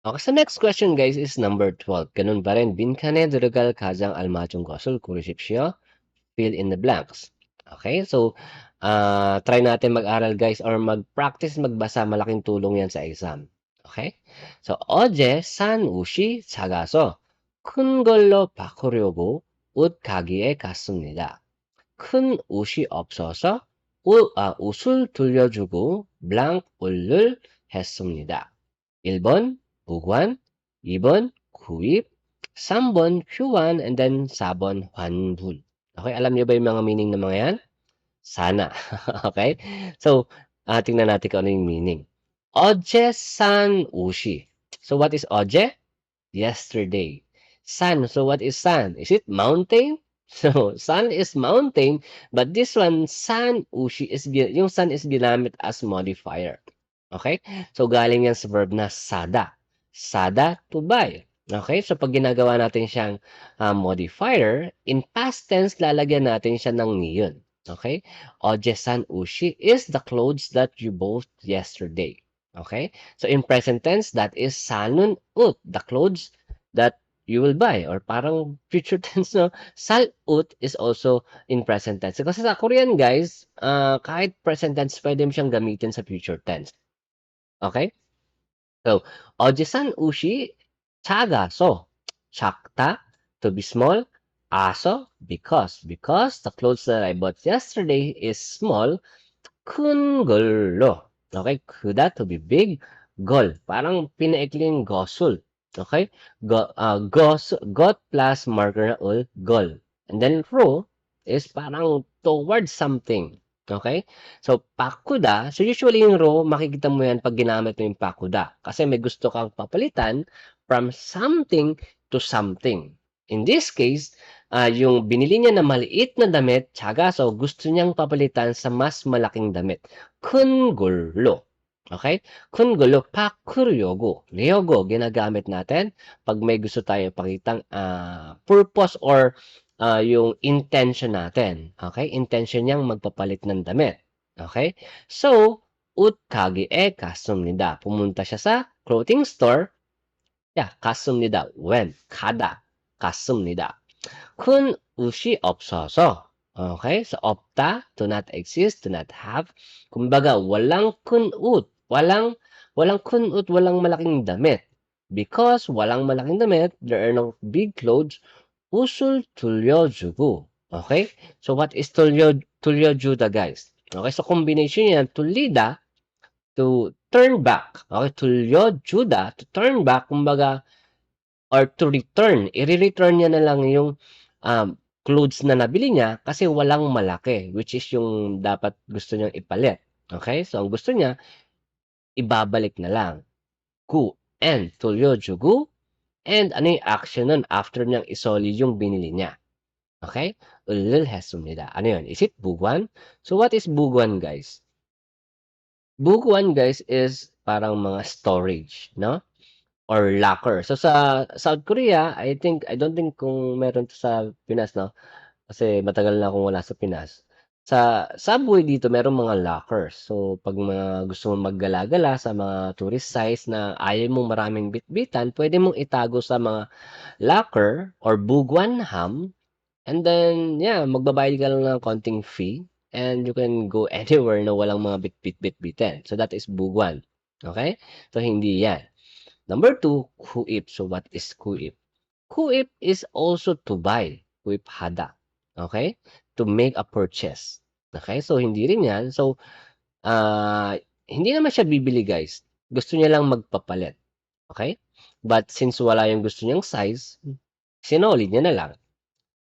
Okay, so next question guys is number 12. Ganun pa rin. 빈칸에 들어갈 가장 알맞은 것을 고르십시오. Fill in the blanks. Okay, so try natin mag-aral guys or mag-practice magbasa. Malaking tulong yan sa exam. Okay? So 어제 산 옷이 작아서 큰 걸로 바꾸려고 옷 가게에 갔습니다. 큰 옷이 없어서 옷을 돌려주고 블랑 올를 했습니다. 1번 무관, 2번 구입, 3번 휴환, and then 4번 환불. Okay, alam niyo ba yung mga meaning ng mga yan? Sana. Okay? So, tingnan natin kung ano yung meaning. 어제 산 옷이. So, what is 어제? Yesterday. Sun. So, what is sun? Is it mountain? So, sun is mountain, but this one, san ushi is, yung sun is ginamit as modifier. Okay? So, galing yan sa verb na sada. Sada, to buy. Okay? So, pag ginagawa natin siyang modifier, in past tense, lalagyan natin siya ng niyon. Okay? Oje-san ushi is the clothes that you bought yesterday. Okay? So, in present tense, that is sanun ut, the clothes that you will buy. Or parang future tense, no? Sal ut is also in present tense. Kasi sa Korean, guys, kahit present tense, pwede mo siyang gamitin sa future tense. Okay? So, 어제산 옷이 작아서, 작다, to be small, 아서, because the clothes that I bought yesterday is small, 큰 걸로, okay, 크다, to be big, 걸, parang pinaikling gosul, okay, got plus marker na ul, gol, and then ro is parang towards something. Okay? So, pakuda, so usually yung ro, makikita mo yan pag ginamit mo yung pakuda. Kasi may gusto kang papalitan from something to something. In this case, yung binili niya na maliit na damit, tsaga, so gusto niyang papalitan sa mas malaking damit. 큰 걸로. Okay? 큰 걸로 바꾸려고. 려고 ginagamit natin pag may gusto tayo pakitang purpose or yung intention natin. Okay? Intention niyang magpapalit ng damit. Okay? So, 옷 가게에 갔습니다. Pumunta siya sa clothing store. Yeah, 갔습니다. When? 가다. 갔습니다. 큰 옷이 없어서. Okay? So, 없다, do not exist, do not have. Kumbaga, walang 큰 옷. Walang 큰 옷, walang malaking damit. Because walang malaking damit, there are no big clothes, 옷을 돌려주고. Okay? So, what is 돌려주다, guys? Okay? So, combination yan, tulida, to turn back. Okay? 돌려주다, to turn back, kumbaga, or to return. I-return niya na lang yung clothes na nabili niya kasi walang malaki, which is yung dapat gusto niyang ipalit. Okay? So, ang gusto niya, ibabalik na lang. Gu and 돌려주고 and ano yung action nun after niyang isoli yung binili niya. Okay? 을을 했습니다. Ano yun? Is it buguan? So, what is buguan, guys? Buguan, guys, is parang mga storage, no? Or locker. So, sa South Korea, I don't think kung meron to sa Pinas, no? Kasi matagal na akong wala sa Pinas. Sa subway dito merong mga lockers. So, 'pag mga gusto mong maggala-gala sa mga tourist sites na ayaw mong maraming bitbitan, pwede mong itago sa mga locker or bugwanham, and then, yeah, magbabayad ka lang ng konting fee and you can go anywhere na walang mga bitbitin. So, that is bugwan. Okay? So, hindi 'yan. Number 2, kuip. So, what is kuip? Kuip is also to buy. Kuip hada. Okay? To make a purchase. Okay? So, hindi rin yan. So, hindi naman siya bibili, guys. Gusto niya lang magpapalit. Okay? But since wala yung gusto niyang size, sinoli niya na lang.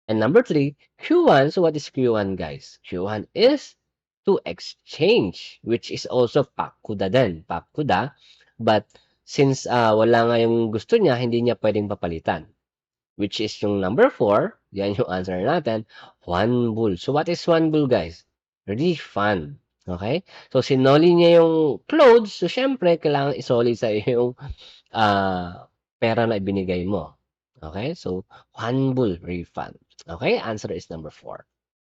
And number 3, Q1. So, what is Q1, guys? Q1 is to exchange, which is also pakuda din. Pakuda. But since wala nga yung gusto niya, hindi niya pwedeng papalitan. Which is yung number 4. Yan yung answer natin. Wanbul. So, what is wanbul, guys? Refund. Okay? So, sinoli niya yung clothes. So, syempre, kailangan isoli sa yung pera na ibinigay mo. Okay? So, wanbul refund. Okay? Answer is number 4.